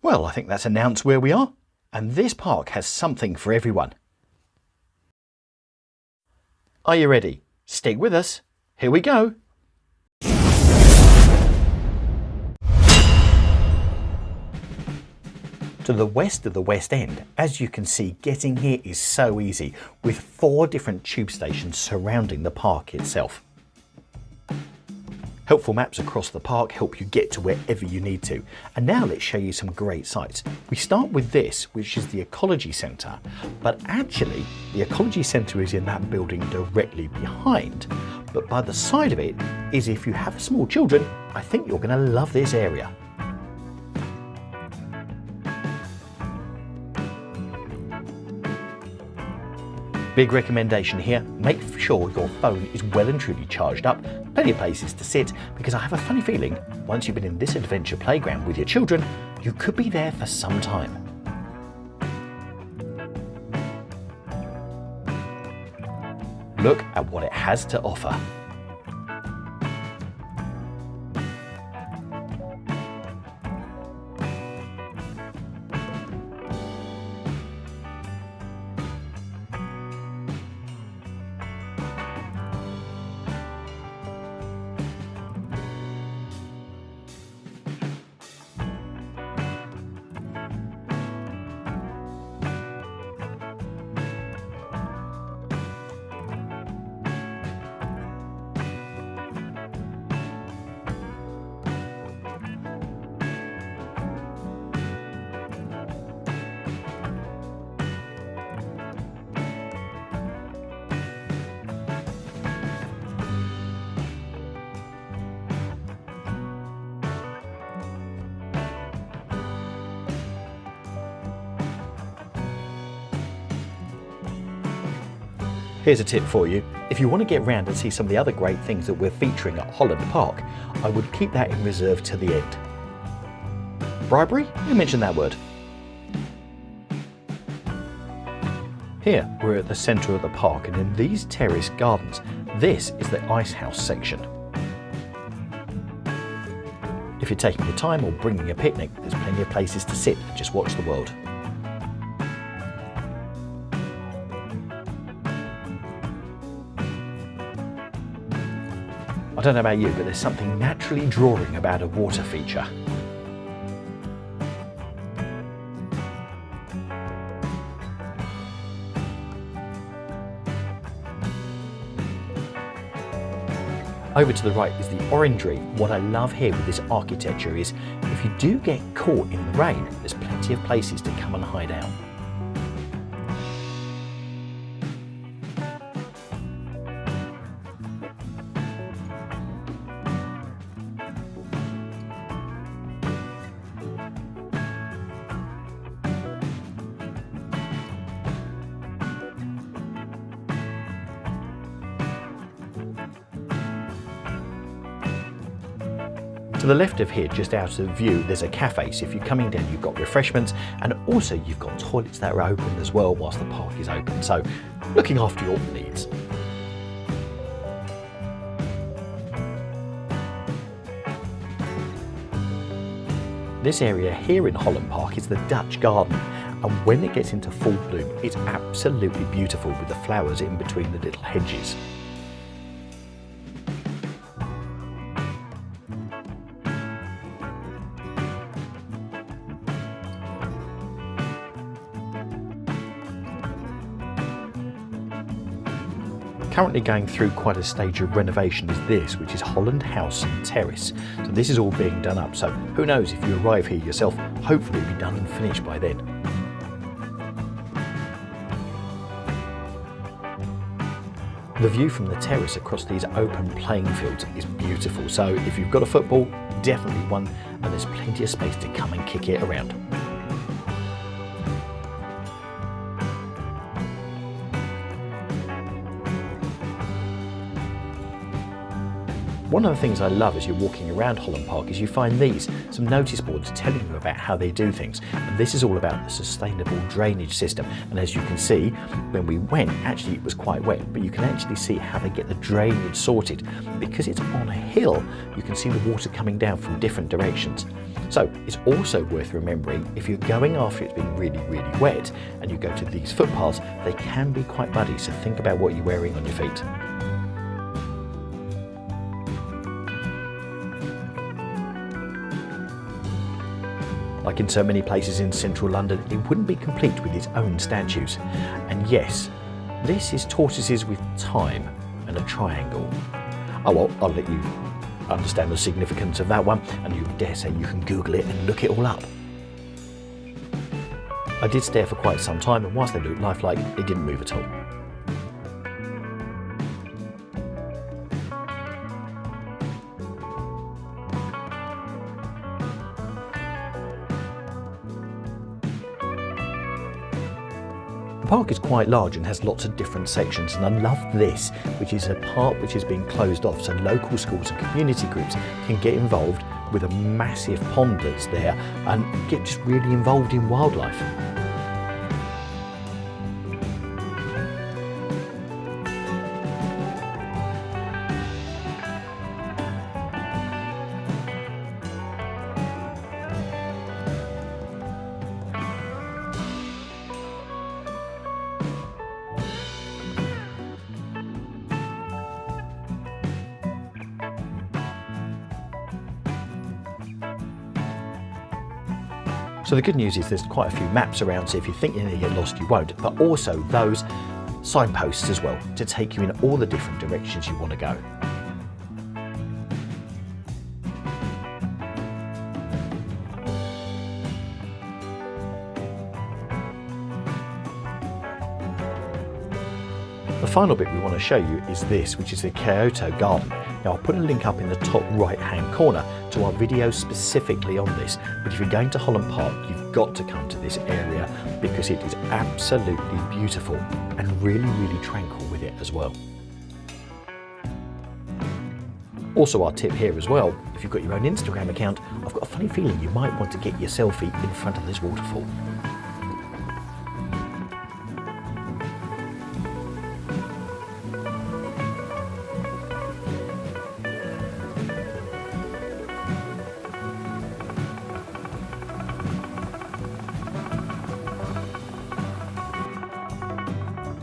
Well, I think that's announced where we are, and this park has something for everyone. Are you ready? Stick with us. Here we go. To the west of the West End, as you can see, getting here is so easy, with 4 different tube stations surrounding the park itself. Helpful maps across the park help you get to wherever you need to. And now let's show you some great sights. We start with this, which is the Ecology Center, but actually the Ecology Center is in that building directly behind. But by the side of it is, if you have small children, I think you're going to love this area. Big recommendation here, make sure your phone is well and truly charged up, plenty of places to sit, because I have a funny feeling once you've been in this adventure playground with your children, you could be there for some time. Look at what it has to offer. Here's a tip for you. If you want to get round and see some of the other great things that we're featuring at Holland Park, I would keep that in reserve to the end. Bribery? You mentioned that word. Here we're at the centre of the park, and in these terrace gardens, this is the ice house section. If you're taking your time or bringing a picnic, there's plenty of places to sit and just watch the world. I don't know about you, but there's something naturally drawing about a water feature. Over to the right is the Orangery. What I love here with this architecture is, if you do get caught in the rain, there's plenty of places to come and hide out. To the left of here, just out of view, there's a cafe, so if you're coming down you've got refreshments, and also you've got toilets that are open as well whilst the park is open, so looking after your needs. This area here in Holland Park is the Dutch Garden, and when it gets into full bloom it's absolutely beautiful with the flowers in between the little hedges. Currently going through quite a stage of renovation is this, which is Holland House and Terrace. So this is all being done up, so who knows, if you arrive here yourself, hopefully it'll be done and finished by then. The view from the terrace across these open playing fields is beautiful, so if you've got a football, definitely one, and there's plenty of space to come and kick it around. one of the things I love as you're walking around Holland Park is you find some notice boards telling you about how they do things. And this is all about the sustainable drainage system. And as you can see, when we went, actually it was quite wet, but you can actually see how they get the drainage sorted. Because it's on a hill, you can see the water coming down from different directions. So it's also worth remembering, if you're going after it's been really, really wet and you go to these footpaths, they can be quite muddy, so think about what you're wearing on your feet. Like in so many places in central London, it wouldn't be complete with its own statues. And yes, this is tortoises with time and a triangle. Oh well, I'll let you understand the significance of that one, and you dare say you can Google it and look it all up. I did stare for quite some time, and whilst they looked lifelike, they didn't move at all. The park is quite large and has lots of different sections, and I love this, which is a part which is being closed off so local schools and community groups can get involved with a massive pond that's there and get just really involved in wildlife. So the good news is there's quite a few maps around, so if you think you're going to get lost, you won't, but also those signposts as well to take you in all the different directions you want to go. The final bit we want to show you is this, which is the Kyoto Garden. Now I'll put a link up in the top right hand corner to our video specifically on this, but if you're going to Holland Park, you've got to come to this area because it is absolutely beautiful and really, really tranquil with it as well. Also, our tip here as well, if you've got your own Instagram account, I've got a funny feeling you might want to get your selfie in front of this waterfall.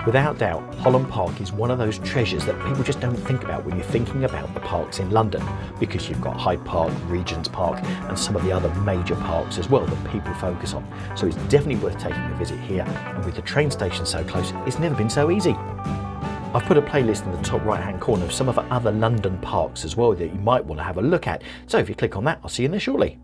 Without doubt, Holland Park is one of those treasures that people just don't think about when you're thinking about the parks in London, because you've got Hyde Park, Regent's Park and some of the other major parks as well that people focus on. So it's definitely worth taking a visit here, and with the train station so close, it's never been so easy. I've put a playlist in the top right hand corner of some of the other London parks as well that you might want to have a look at, so if you click on that, I'll see you in there shortly.